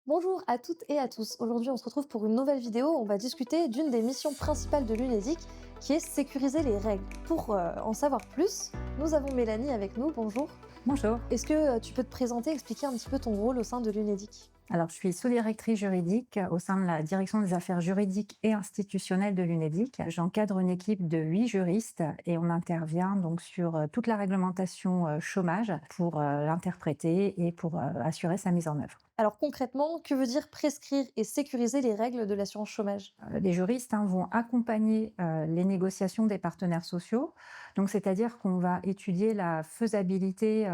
Bonjour à toutes et à tous. Aujourd'hui, on se retrouve pour une nouvelle vidéo. On va discuter d'une des missions principales de l'UNEDIC, qui est sécuriser les règles. Pour en savoir plus, nous avons Mélanie avec nous. Bonjour. Bonjour. Est-ce que tu peux te présenter, expliquer un petit peu ton rôle au sein de l'UNEDIC? Alors, je suis sous-directrice juridique au sein de la direction des affaires juridiques et institutionnelles de l'UNEDIC. J'encadre une équipe de 8 juristes et on intervient donc sur toute la réglementation chômage pour l'interpréter et pour assurer sa mise en œuvre. Alors concrètement, que veut dire prescrire et sécuriser les règles de l'assurance chômage? Les juristes vont accompagner les négociations des partenaires sociaux. Donc, c'est-à-dire qu'on va étudier la faisabilité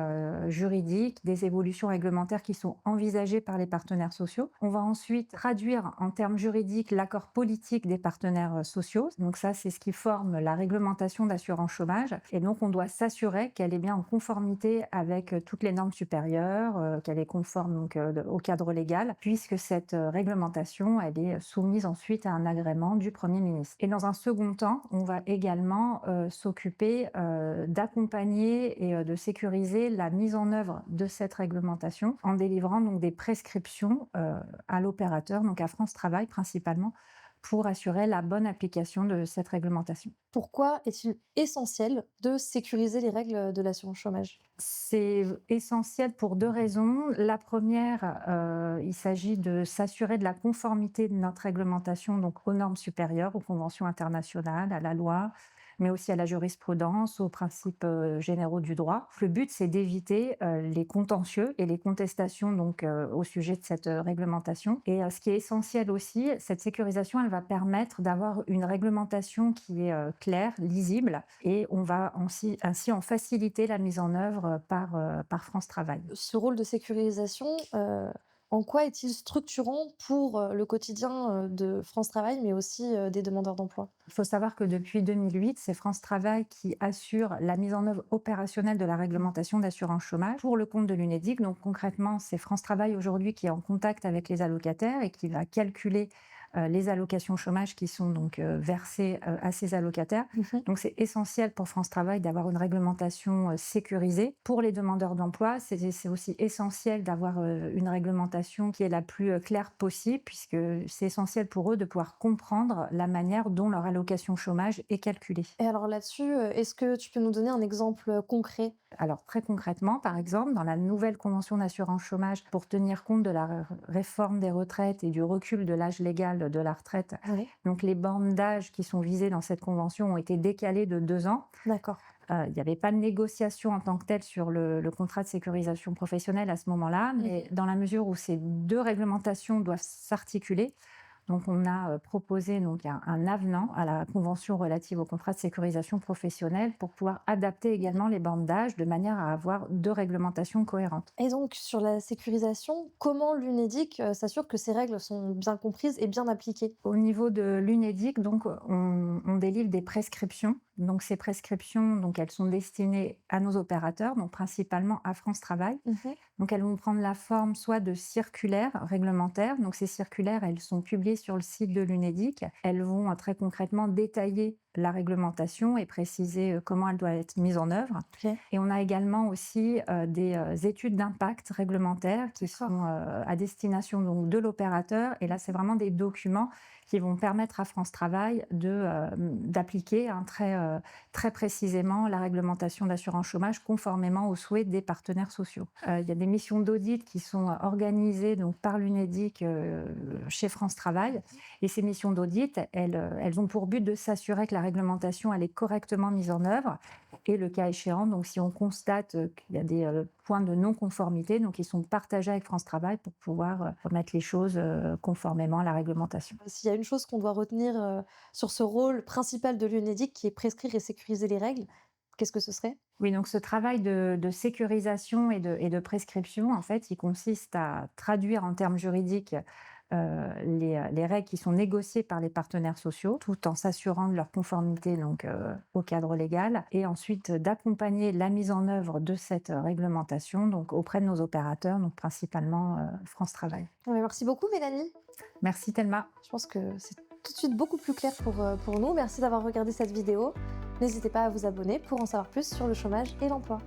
juridique des évolutions réglementaires qui sont envisagées par les partenaires sociaux. On va ensuite traduire en termes juridiques l'accord politique des partenaires sociaux. Donc ça, c'est ce qui forme la réglementation d'assurance chômage. Et donc, on doit s'assurer qu'elle est bien en conformité avec toutes les normes supérieures, qu'elle est conforme donc, au cadre légal, puisque cette réglementation, elle est soumise ensuite à un agrément du Premier ministre. Et dans un second temps, on va également s'occuper d'accompagner et de sécuriser la mise en œuvre de cette réglementation en délivrant donc des prescriptions à l'opérateur, donc à France Travail principalement, pour assurer la bonne application de cette réglementation. Pourquoi est-il essentiel de sécuriser les règles de l'assurance chômage? C'est essentiel pour 2 raisons. La première, il s'agit de s'assurer de la conformité de notre réglementation donc aux normes supérieures, aux conventions internationales, à la loi, mais aussi à la jurisprudence, aux principes généraux du droit. Le but, c'est d'éviter les contentieux et les contestations donc au sujet de cette réglementation. Et ce qui est essentiel aussi, cette sécurisation, elle va permettre d'avoir une réglementation qui est claire, lisible, et on va ainsi en faciliter la mise en œuvre par France Travail. Ce rôle de sécurisation, en quoi est-il structurant pour le quotidien de France Travail, mais aussi des demandeurs d'emploi? Il faut savoir que depuis 2008, c'est France Travail qui assure la mise en œuvre opérationnelle de la réglementation d'assurance chômage pour le compte de l'UNEDIC. Donc concrètement, c'est France Travail aujourd'hui qui est en contact avec les allocataires et qui va calculer les allocations chômage qui sont donc versées à ces allocataires. Donc c'est essentiel pour France Travail d'avoir une réglementation sécurisée. Pour les demandeurs d'emploi, c'est aussi essentiel d'avoir une réglementation qui est la plus claire possible, puisque c'est essentiel pour eux de pouvoir comprendre la manière dont leur allocation chômage est calculée. Et alors là-dessus, est-ce que tu peux nous donner un exemple concret? Alors très concrètement, par exemple, dans la nouvelle convention d'assurance chômage, pour tenir compte de la réforme des retraites et du recul de l'âge légal de la retraite, Oui. donc les bornes d'âge qui sont visées dans cette convention ont été décalées de 2 ans. D'accord. Il n'y avait pas de négociation en tant que telle sur le contrat de sécurisation professionnelle à ce moment-là, mais dans la mesure où ces 2 réglementations doivent s'articuler, donc on a proposé donc un avenant à la convention relative au contrat de sécurisation professionnelle pour pouvoir adapter également les bornes d'âge de manière à avoir 2 réglementations cohérentes. Et donc sur la sécurisation, comment l'UNEDIC s'assure que ces règles sont bien comprises et bien appliquées? Au niveau de l'UNEDIC, donc on délivre des prescriptions. Donc ces prescriptions, donc elles sont destinées à nos opérateurs, donc principalement à France Travail. Donc elles vont prendre la forme soit de circulaires réglementaires. Donc ces circulaires, elles sont publiées sur le site de l'UNEDIC. Elles vont très concrètement détailler la réglementation et préciser comment elle doit être mise en œuvre. Ok. Et on a également aussi des études d'impact réglementaires qui sont à destination donc de l'opérateur. Et là, c'est vraiment des documents qui vont permettre à France Travail d'appliquer très précisément la réglementation d'assurance chômage conformément aux souhaits des partenaires sociaux. Il y a des missions d'audit qui sont organisées donc par l'UNEDIC chez France Travail. Et ces missions d'audit, elles ont pour but de s'assurer que la réglementation elle est correctement mise en œuvre. Et le cas échéant, donc si on constate qu'il y a des points de non-conformité, donc ils sont partagés avec France Travail pour pouvoir remettre les choses conformément à la réglementation. S'il y a une chose qu'on doit retenir sur ce rôle principal de l'UNEDIC qui est prescrire et sécuriser les règles, qu'est-ce que ce serait? Oui, donc ce travail de sécurisation et de prescription, en fait, il consiste à traduire en termes juridiques les règles qui sont négociées par les partenaires sociaux, tout en s'assurant de leur conformité donc, au cadre légal, et ensuite d'accompagner la mise en œuvre de cette réglementation donc, auprès de nos opérateurs, donc principalement France Travail. Ouais, merci beaucoup Mélanie. Merci Thelma. Je pense que c'est tout de suite beaucoup plus clair pour nous. Merci d'avoir regardé cette vidéo. N'hésitez pas à vous abonner pour en savoir plus sur le chômage et l'emploi.